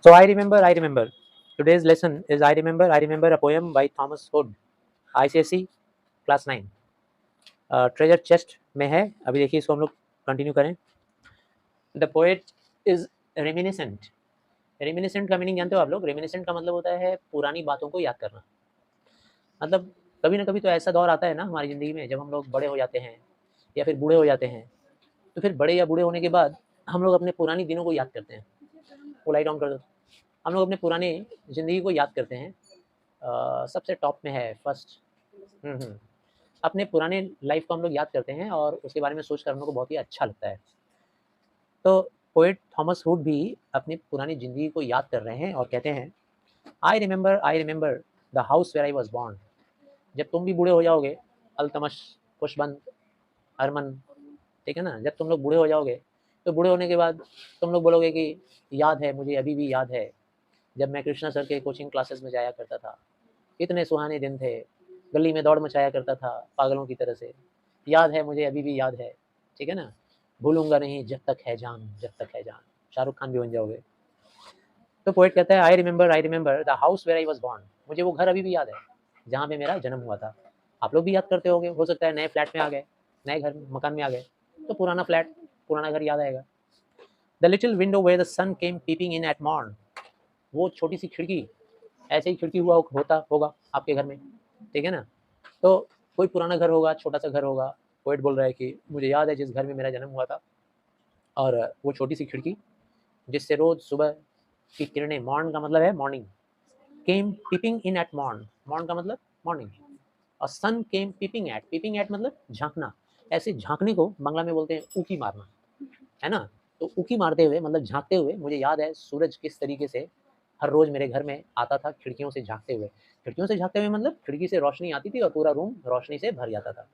So I remember. Today's lesson is I remember a poem by Thomas Hood, ICSE class 9। Treasure chest में है। अभी देखिए इसको हम लोग कंटिन्यू करें। The poet is reminiscent. Reminiscent का मीनिंग जानते हो आप लोग? रेमिनिसेंट का मतलब होता है पुरानी बातों को याद करना। मतलब कभी ना कभी तो ऐसा दौर आता है ना हमारी ज़िंदगी में, जब हम लोग बड़े हो जाते हैं या फिर बूढ़े हो जाते हैं, तो फिर बड़े या बूढ़े होने के बाद हम लोग अपने पुरानी दिनों को याद करते हैं। वो लाइट ऑन कर दो। हम लोग अपने पुराने ज़िंदगी को याद करते हैं। सबसे टॉप में है फर्स्ट। अपने पुराने लाइफ को हम लोग याद करते हैं और उसके बारे में सोच कर हम लोग को बहुत ही अच्छा लगता है। तो पोएट थॉमस हुड भी अपनी पुरानी ज़िंदगी को याद कर रहे हैं और कहते हैं, I remember the house where I was born. जब तुम भी बूढ़े हो जाओगे, अल्तमश, खुशबंद, अरमन, ठीक है ना, जब तुम लोग बूढ़े हो जाओगे तो बूढ़े होने के बाद तुम लोग बोलोगे कि याद है, मुझे अभी भी याद है जब मैं कृष्णा सर के कोचिंग क्लासेस में जाया करता था। कितने सुहाने दिन थे, गली में दौड़ मचाया करता था पागलों की तरह से। याद है, मुझे अभी भी याद है, ठीक है ना, भूलूंगा नहीं जब तक है जान, जब तक है जान। शाहरुख खान भी बन जाओगे। तो पोएट कहता है, I remember the house where I was born. मुझे वो घर अभी भी याद है जहाँ पे मेरा जन्म हुआ था। आप लोग भी याद करते होगे, हो सकता है नए फ्लैट में आ गए, नए घर मकान में आ गए, तो पुराना फ्लैट, पुराना घर याद आएगा। The little window where the sun came peeping in at morn. वो छोटी सी खिड़की, ऐसे ही खिड़की हुआ होता होगा आपके घर में, ठीक है ना। तो कोई पुराना घर होगा, छोटा सा घर होगा। पोएट बोल रहा है कि मुझे याद है जिस घर में मेरा जन्म हुआ था, और वो छोटी सी खिड़की जिससे रोज सुबह की किरणें, मॉर्न का मतलब है morning, came peeping in at mourn, mourn का मतलब मॉर्निंग, और सन केम पीपिंग एट मतलब झांकना। ऐसे झांकने को बांग्ला में बोलते हैं उकी मारना, है ना। तो उकी मारते हुए मतलब झांकते हुए मुझे याद है सूरज किस तरीके से हर रोज मेरे घर में आता था, खिड़कियों से झांकते हुए। खिड़कियों से झांकते हुए मतलब खिड़की से रोशनी आती थी और पूरा रूम रोशनी से भर जाता था।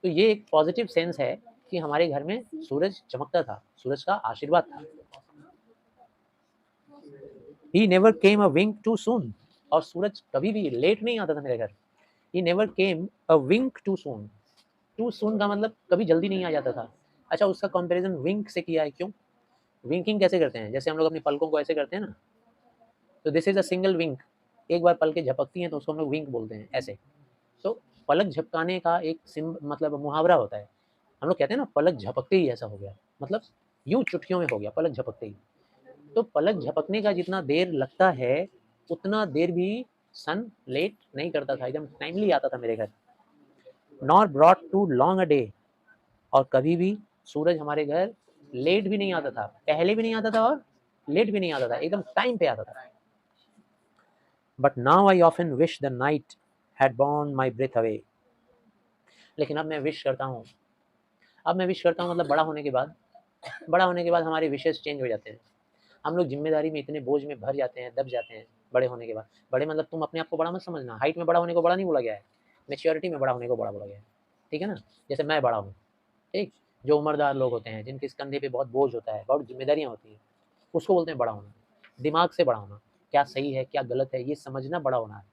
तो ये एक पॉजिटिव सेंस है कि हमारे घर में सूरज चमकता था, सूरज का आशीर्वाद था। He never came a wink too soon. और सूरज कभी भी लेट नहीं आता था मेरे घर। He never came a wink too soon. Too soon का मतलब कभी जल्दी नहीं आ जाता था। अच्छा, उसका कंपैरिजन विंक से किया है, क्यों? विंकिंग कैसे करते हैं? जैसे हम लोग अपनी पलकों को ऐसे करते हैं ना, तो दिस इज अ सिंगल विंक। एक बार पलकें झपकती हैं तो उसको हम लोग विंक बोलते हैं, ऐसे। तो पलक झपकाने का एक सिम मतलब मुहावरा होता है। हम लोग कहते हैं ना, पलक झपकते ही ऐसा हो गया, मतलब यूं चुटकियों में हो गया, पलक झपकते ही। तो पलक झपकने का जितना देर लगता है उतना देर भी सन लेट नहीं करता था, एकदम टाइमली आता था मेरे घर। Nor brought too long a day. और कभी भी सूरज हमारे घर लेट भी नहीं आता था, पहले भी नहीं आता था और लेट भी नहीं आता था, एकदम टाइम पे आता था। But now I often wish the night had borne my breath away. लेकिन अब मैं विश करता हूँ, अब मैं विश करता हूँ मतलब बड़ा होने के बाद हमारे विशेष चेंज हो जाते हैं। हम लोग जिम्मेदारी में इतने बोझ में भर जाते हैं, दब जाते हैं बड़े होने के बाद। बड़े मतलब तुम अपने आप को बड़ा मत समझना, हाइट में बड़ा होने को बड़ा नहीं बोला गया है, मेच्योरिटी में बड़ा होने को बड़ा बोला गया है, ठीक है ना। जैसे मैं बड़ा हूँ, ठीक। जो उम्रदार लोग होते हैं, जिनके कंधे पे बहुत बोझ होता है, बहुत जिम्मेदारियाँ होती हैं, उसको बोलते हैं बड़ा होना। दिमाग से बड़ा होना, क्या सही है क्या गलत है ये समझना बड़ा होना है।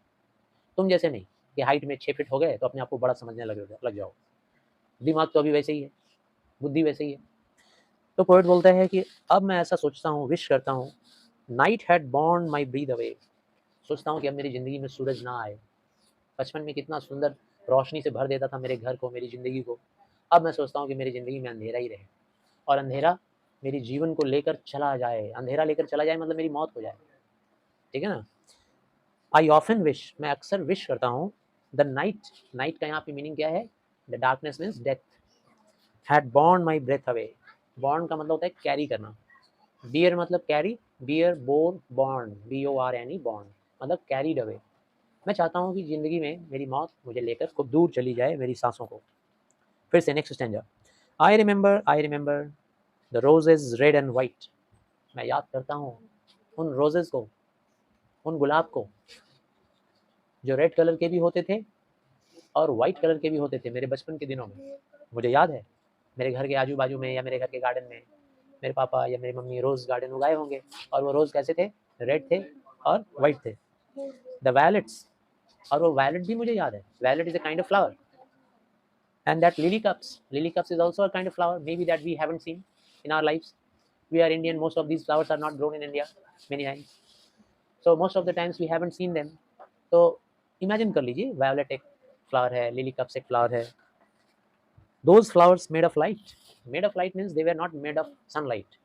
तुम जैसे नहीं कि हाइट में 6 फीट हो गए तो अपने आप को बड़ा समझने लग जाओ। दिमाग तो अभी वैसे ही है, बुद्धि वैसे ही है। तो पोएट बोलता है कि अब मैं ऐसा सोचता हूँ, विश करता हूँ, night had borne my breathe away. सोचता हूँ कि अब मेरी ज़िंदगी में सूरज ना आए। बचपन में कितना सुंदर रोशनी से भर देता था मेरे घर को, मेरी ज़िंदगी को। अब मैं सोचता हूँ कि मेरी ज़िंदगी में अंधेरा ही रहे, और अंधेरा मेरी जीवन को लेकर चला जाए। अंधेरा लेकर चला जाए मतलब मेरी मौत हो जाए, ठीक है ना। आई ऑफन विश, मैं अक्सर विश करता हूँ, द नाइट, नाइट का यहाँ पे मीनिंग क्या है? The darkness means death. Had borne my breath away. Borne का मतलब होता है कैरी करना। बियर मतलब carry, bear bore borne, BORN borne मतलब कैरीड अवे। मैं चाहता हूँ कि ज़िंदगी में मेरी मौत मुझे लेकर खूब दूर चली जाए, मेरी सांसों को। फिर से next stanza. I remember the roses red and white. मैं याद करता हूँ उन रोजेज को, उन गुलाब को, जो रेड कलर के भी होते थे और वाइट कलर के भी होते थे मेरे बचपन के दिनों में। मुझे याद है मेरे घर के आजू बाजू में या मेरे घर के गार्डन में मेरे पापा या मेरी मम्मी रोज़ गार्डन उगाए होंगे, और वो रोज़ कैसे थे? रेड थे और वाइट थे। द वायलेट्स, और वो वायलेट भी मुझे याद है, violet is a kind of flower. And that lily cups is also a kind of flower, maybe that we haven't seen in our lifes. We are Indian, most of these flowers are not grown in India many times. So most of the times we haven't seen them. तो imagine कर लीजिए violet एक flower है, lily cups एक flower है. Those flowers made of light. Made of light means they were not made of sunlight.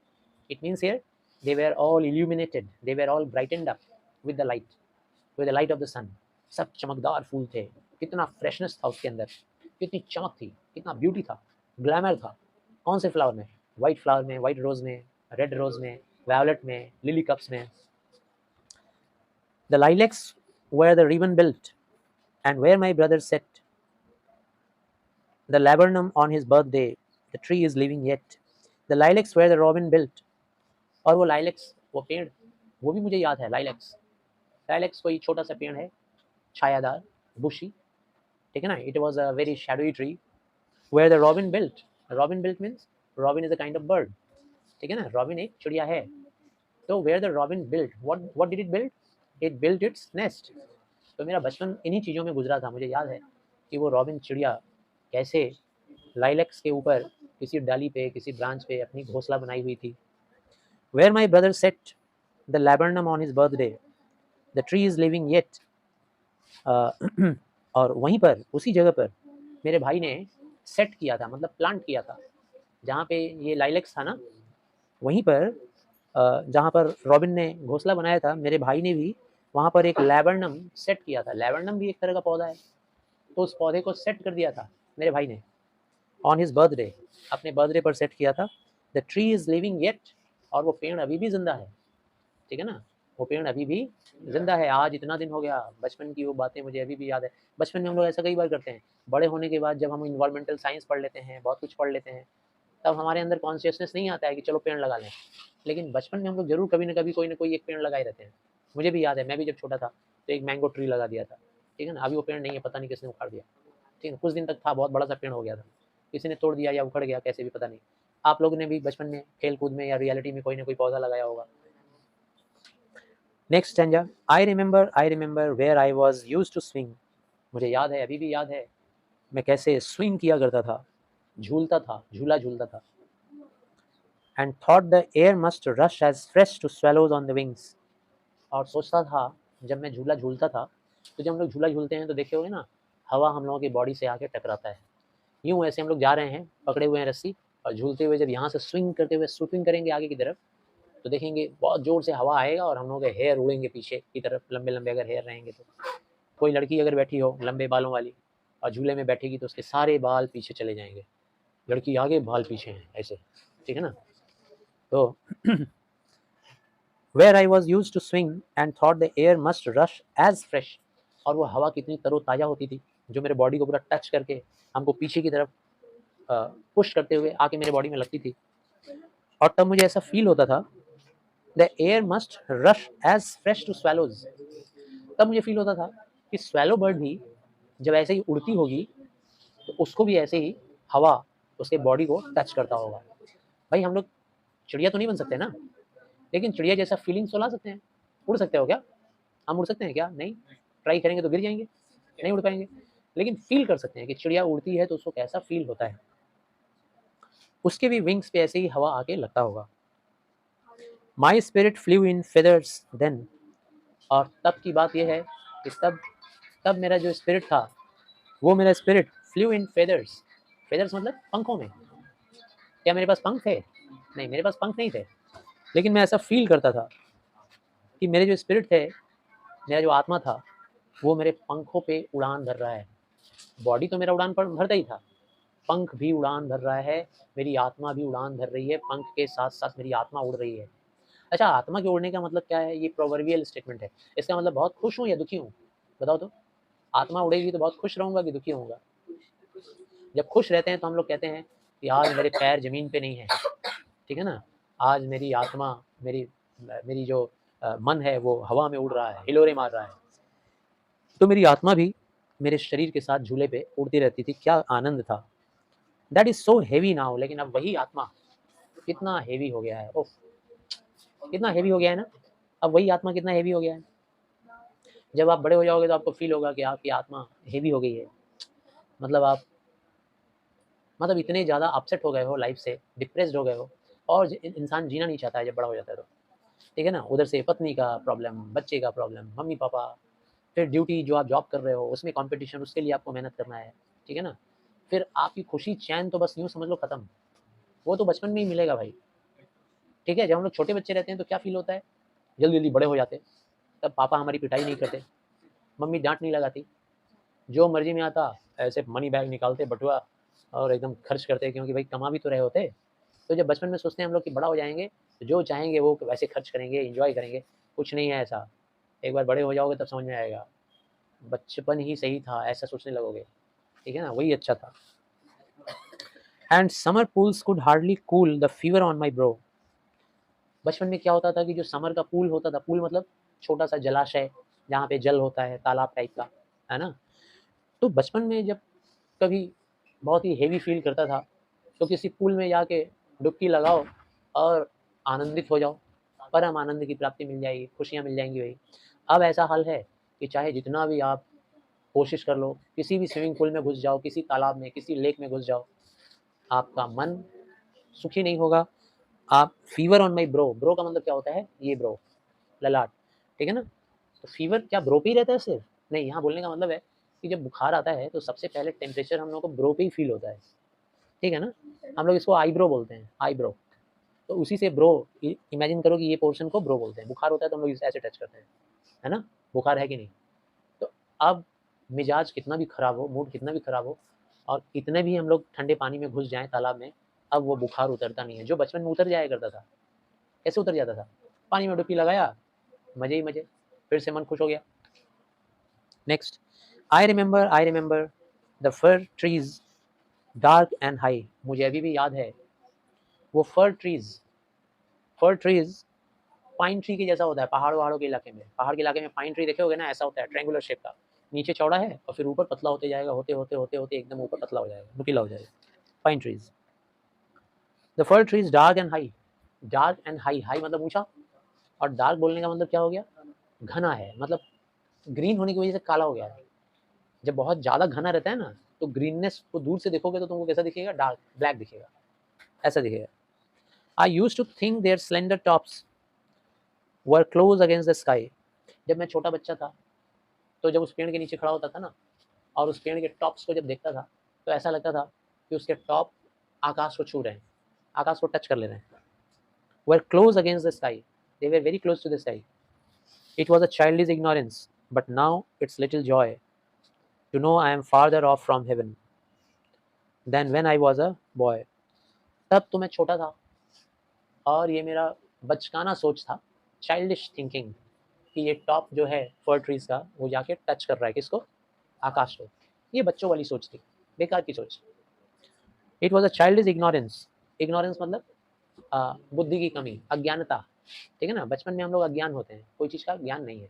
It means here they were all illuminated. They were all brightened up with the light of the sun. सब चमकदार फूल थे. कितना freshness था उसके अंदर, कितनी चमक थी, कितना ब्यूटी था, ग्लैमर था. कौन से फ्लावर में? वाइट फ्लावर में, वाइट रोज में, रेड रोज में, वायोलेट में, लिली कप्स में. The lilacs were the ribbon built, and where my brother set the laburnum on his birthday, the tree is living yet. The lilacs were the robin built. और वो lilacs, वो पेड़, वो भी मुझे याद है. lilacs कोई छोटा सा पेड़ है, छायादार, bushy, ठीक है ना. It was a very shadowy tree where the robin built. Robin built means robin is a kind of bird, ठीक है ना. robin एक चिड़िया है. तो where the robin built, what did it build? It built its nest. तो मेरा बचपन इन्हीं चीज़ों में गुजरा था. मुझे याद है कि वो रॉबिन चिड़िया कैसे लाइलेक्स के ऊपर किसी डाली पे, किसी ब्रांच पे अपनी घोंसला बनाई हुई थी. Where my brother set the laburnum on his birthday, the tree is living yet. और वहीं पर, उसी जगह पर मेरे भाई ने सेट किया था, मतलब प्लांट किया था, जहाँ पे ये लाइलेक्स था ना, वहीं पर जहाँ पर रॉबिन ने घोंसला बनाया था, मेरे भाई ने भी वहाँ पर एक लैबरनम सेट किया था. लैबरनम भी एक तरह का पौधा है. तो उस पौधे को सेट कर दिया था मेरे भाई ने ऑन हिज बर्थडे, अपने बर्थडे पर सेट किया था. The tree is living yet. और वो पेड़ अभी भी जिंदा है, ठीक है ना. वो पेड़ अभी भी जिंदा है. आज इतना दिन हो गया, बचपन की वो बातें मुझे अभी भी याद है. बचपन में हम लोग ऐसा कई बार करते हैं. बड़े होने के बाद जब हम इन्वायरमेंटल साइंस पढ़ लेते हैं, बहुत कुछ पढ़ लेते हैं, तब हमारे अंदर कॉन्शियसनेस नहीं आता है कि चलो पेड़ लगा लें. लेकिन बचपन में हम लोग जरूर कभी ना कभी कोई ना कोई एक पेड़ लगाए रहते हैं. मुझे भी याद है, मैं भी जब छोटा था तो एक मैंगो ट्री लगा दिया था, ठीक है ना. अभी वो पेड़ नहीं है, पता नहीं किसने उखाड़ दिया, ठीक है. कुछ दिन तक था, बहुत बड़ा सा पेड़ हो गया था, किसी ने तोड़ दिया या उखड़ गया, कैसे भी पता नहीं. आप लोगों ने भी बचपन में खेल कूद में या रियलिटी में कोई ना कोई पौधा लगाया होगा. Next stanza. I remember where I was use to swing. मुझे याद है, अभी भी याद है, मैं कैसे स्विंग किया करता था, झूलता था, झूला झूलता था. And thought the air must rush as fresh to swallows on the wings. और सोचता था, जब मैं झूला झूलता था, तो जब हम लोग झूला झूलते हैं तो देखे होगे ना, हवा हम लोगों की बॉडी से आके टकराता है. यूँ ऐसे हम लोग जा रहे हैं, पकड़े हुए हैं रस्सी, और झूलते हुए जब यहाँ से स्विंग करते हुए स्विपिंग करेंगे आगे की तरफ, तो देखेंगे बहुत जोर से हवा आएगा और हम लोग के हेयर उड़ेंगे पीछे की तरफ, लंबे लंबे अगर हेयर रहेंगे तो. कोई लड़की अगर बैठी हो लंबे बालों वाली और झूले में बैठेगी तो उसके सारे बाल पीछे चले जाएंगे. लड़की आगे, बाल पीछे हैं ऐसे, ठीक है ना. तो where I was used to swing and thought the air must rush as fresh. और वो हवा कितनी तरोताज़ा होती थी, जो मेरे बॉडी को पूरा टच करके हमको पीछे की तरफ पुश करते हुए आके मेरे बॉडी में लगती थी. और तब मुझे ऐसा फील होता था, the air must rush as fresh to swallows. तब मुझे फील होता था कि स्वैलो बर्ड भी जब ऐसे ही उड़ती होगी तो उसको भी ऐसे ही हवा उसके बॉडी को टच करता होगा. भाई हम लोग चिड़िया तो नहीं बन सकते ना, लेकिन चिड़िया जैसा फीलिंग्स तो ला सकते हैं. उड़ सकते हो क्या? हम उड़ सकते हैं क्या? नहीं. ट्राई करेंगे तो गिर जाएंगे, नहीं उड़ पाएंगे. लेकिन फील कर सकते हैं कि चिड़िया उड़ती है तो उसको कैसा फील होता है. उसके भी विंग्स पे ऐसे ही हवा आके लगता होगा. My spirit flew in feathers then. और तब की बात यह है कि तब मेरा जो स्पिरिट था, वो मेरा spirit flew in feathers. Feathers मतलब पंखों में. क्या मेरे पास पंख थे? नहीं, मेरे पास पंख नहीं थे. लेकिन मैं ऐसा फील करता था कि मेरे जो स्पिरिट थे, मेरा जो आत्मा था, वो मेरे पंखों पे उड़ान भर रहा है. बॉडी तो मेरा उड़ान पर भरता ही था, पंख भी उड़ान भर रहा है, मेरी आत्मा भी उड़ान भर रही है. पंख के साथ साथ मेरी आत्मा उड़ रही है. अच्छा, आत्मा के उड़ने का मतलब क्या है? ये प्रोवर्बियल स्टेटमेंट है. इसका मतलब बहुत खुश हूँ या दुखी हूँ? बताओ तो. आत्मा उड़ेगी तो बहुत खुश रहूँगा कि दुखी होऊंगा? जब खुश रहते हैं तो हम लोग कहते हैं कि आज मेरे पैर जमीन पे नहीं है, ठीक है ना. आज मेरी आत्मा, मेरी जो मन है वो हवा में उड़ रहा है, हिलोरे मार रहा है. तो मेरी आत्मा भी मेरे शरीर के साथ झूले पे उड़ती रहती थी. क्या आनंद था. That is so heavy now. लेकिन अब वही आत्मा कितना हेवी हो गया है. ओफ, कितना हेवी हो गया है ना. अब वही आत्मा कितना हेवी हो गया है. जब आप बड़े हो जाओगे तो आपको फील होगा कि आपकी आत्मा हेवी हो गई है. मतलब इतने ज़्यादा अपसेट हो गए हो लाइफ से, डिप्रेस्ड हो गए हो, और इंसान जीना नहीं चाहता है जब बड़ा हो जाता है. तो ठीक है ना, उधर से पत्नी का प्रॉब्लम, बच्चे का प्रॉब्लम, मम्मी पापा, फिर ड्यूटी जो आप जॉब कर रहे हो उसमें कंपटीशन, उसके लिए आपको मेहनत करना है, ठीक है ना, फिर आपकी खुशी चैन तो बस यूँ समझ लो खत्म, वो तो बचपन में ही मिलेगा भाई, ठीक है। जब हम लोग छोटे बच्चे रहते हैं तो क्या फील होता है, जल्दी जल्दी बड़े हो जाते, तब पापा हमारी पिटाई नहीं करते, मम्मी डांट नहीं लगाती, जो मर्जी में आता ऐसे मनी बैग निकालते बटुआ और एकदम खर्च करते, क्योंकि भाई कमा भी तो रहे होते। तो जब बचपन में सोचते हैं हम लोग कि बड़ा हो जाएंगे तो जो चाहेंगे वो वैसे खर्च करेंगे, इंजॉय करेंगे, कुछ नहीं है ऐसा, एक बार बड़े हो जाओगे तब समझ में आएगा बचपन ही सही था, ऐसा सोचने लगोगे, ठीक है ना, वही अच्छा था। And summer pools could hardly cool the fever on my bro. बचपन में क्या होता था कि जो समर का पूल होता था, पूल मतलब छोटा सा जलाशय जहाँ पे जल होता है, तालाब टाइप का, है ना, तो बचपन में जब कभी बहुत ही हेवी फील करता था तो किसी पूल में जाके डुबकी लगाओ और आनंदित हो जाओ, परम आनंद की प्राप्ति मिल जाएगी, खुशियाँ मिल जाएंगी भाई। अब ऐसा हाल है कि चाहे जितना भी आप कोशिश कर लो, किसी भी स्विमिंग पूल में घुस जाओ, किसी तालाब में, किसी लेक में घुस जाओ, आपका मन सुखी नहीं होगा। आप fever on my bro, bro का मतलब क्या होता है, ये ब्रो, ललाट, ठीक है ना, तो फीवर क्या ब्रो पे ही रहता है सिर्फ, नहीं, यहाँ बोलने का मतलब है कि जब बुखार आता है तो सबसे पहले टेम्परेचर हम लोग को ब्रो पे ही फील होता है, ठीक है ना, हम लोग इसको आईब्रो बोलते हैं, आईब्रो, तो उसी से ब्रो, इमेजिन करो कि ये पोर्शन को ब्रो बोलते हैं, बुखार होता है तो हम लोग इसे ऐसे टच करते हैं, है ना, बुखार है कि नहीं। तो अब मिजाज कितना भी खराब हो, मूड कितना भी खराब हो, और कितने भी हम लोग ठंडे पानी में घुस जाएं तालाब में, अब वो बुखार उतरता नहीं है जो बचपन में उतर जाया करता था। कैसे उतर जाता था, पानी में डुबकी लगाया, मजे ही मजे, फिर से मन खुश हो गया। Next, I remember the fir trees dark and high. मुझे अभी भी याद है वो fir trees, fir trees pine tree के जैसा होता है, पहाड़ वहाड़ों के इलाके में, पहाड़ के इलाके में पाइन ट्री देखे होगे ना, ऐसा होता है ट्रायंगुलर शेप का, नीचे चौड़ा है और फिर ऊपर पतला होते जाएगा, होते होते होते होते एकदम ऊपर पतला हो जाएगा, नुकीला हो जाएगा, pine trees. The fir trees dark and high, dark and high, high मतलब ऊंचा, और डार्क बोलने का मतलब क्या हो गया, घना है, मतलब ग्रीन होने की वजह से काला हो गया है। जब बहुत ज़्यादा घना रहता है ना तो ग्रीननेस को दूर से देखोगे तो तुमको कैसा दिखेगा, डार्क ब्लैक दिखेगा, ऐसा दिखेगा। I use to think their slender tops were close against the sky. जब मैं छोटा बच्चा था तो जब उस पेड़ के नीचे खड़ा होता था ना और उस पेड़ के टॉप्स को जब देखता था तो ऐसा लगता था कि उसके टॉप आकाश को छू रहे हैं, आकाश को टच कर ले रहे हैं। Were close against the sky, they were very close to the sky. It was a childish ignorance, but now it's little joy to know I am farther off from heaven than when I was a boy. तब तो मैं छोटा था और ये मेरा बचकाना सोच था, चाइल्डिश थिंकिंग, कि ये टॉप जो है फर ट्रीज का वो जाके टच कर रहा है किसको, आकाश को। ये बच्चों वाली सोच थी, बेकार की सोच। It was a childish ignorance, ignorance मतलब बुद्धि की कमी, अज्ञानता, ठीक है ना, बचपन में हम लोग अज्ञान होते हैं, कोई चीज़ का ज्ञान नहीं है।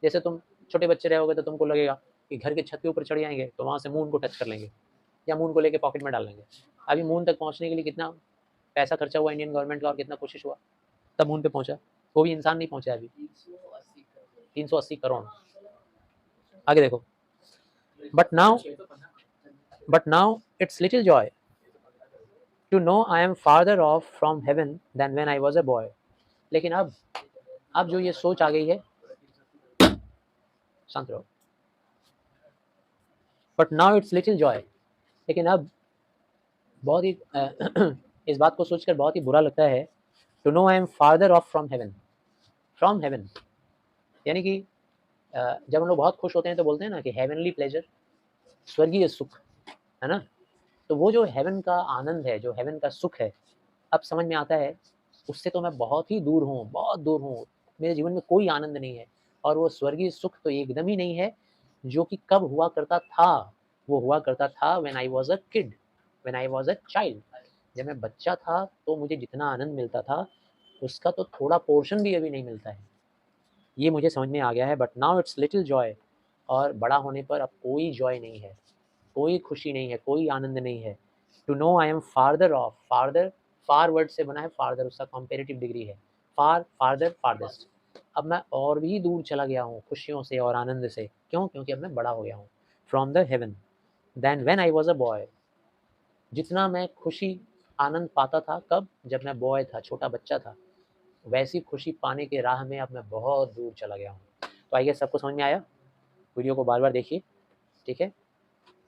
जैसे तुम छोटे बच्चे रहोगे तो तुमको लगेगा कि घर के छत के ऊपर चढ़ जाएंगे तो वहाँ से मून को टच कर लेंगे या मून को लेके पॉकेट में डाल लेंगे। अभी मून तक पहुँचने के लिए कितना पैसा खर्चा हुआ इंडियन गवर्नमेंट का और कितना कोशिश हुआ तब मून पे पहुँचा, वो भी इंसान नहीं पहुँचा अभी। 380 करोड़। आगे देखो, but now, it's little joy to know I am farther off from heaven than when I was a boy. लेकिन अब जो ये सोच आ गई है, शांत रहो, but now it's little Joy, लेकिन अब बहुत ही इस बात को सोचकर बहुत ही बुरा लगता है, to know I am farther off from heaven, from heaven, यानी कि जब हम लोग बहुत खुश होते हैं तो बोलते हैं ना कि हेवनली प्लेजर, स्वर्गीय सुख, है ना, तो वो जो हेवन का आनंद है, जो हेवन का सुख है, अब समझ में आता है उससे तो मैं बहुत ही दूर हूँ, बहुत दूर हूँ, मेरे जीवन में कोई आनंद नहीं है। और वो स्वर्गीय सुख तो एकदम ही नहीं है जो कि कब हुआ करता था, वो हुआ करता था when I was a kid, when I was a child. जब मैं बच्चा था तो मुझे जितना आनंद मिलता था उसका तो थोड़ा पोर्शन भी अभी नहीं मिलता है, ये मुझे समझ में आ गया है। But now it's little Joy, और बड़ा होने पर अब कोई जॉय नहीं है, कोई खुशी नहीं है, कोई आनंद नहीं है। To know I am farther off, farther far word से बना है, फार्दर उसका कंपेरेटिव डिग्री है, फार फार्दर फार्देस्ट। अब मैं और भी दूर चला गया हूँ खुशियों से और आनंद से, क्यों, क्योंकि अब मैं बड़ा हो गया हूँ, from the heaven than when I was a boy. जितना मैं खुशी आनंद पाता था कब, जब मैं बॉय था, छोटा बच्चा था, वैसी खुशी पाने के राह में अब मैं बहुत दूर चला गया हूँ। तो आई गेस सबको समझ में आया। वीडियो को बार-बार देखिए, ठीक है?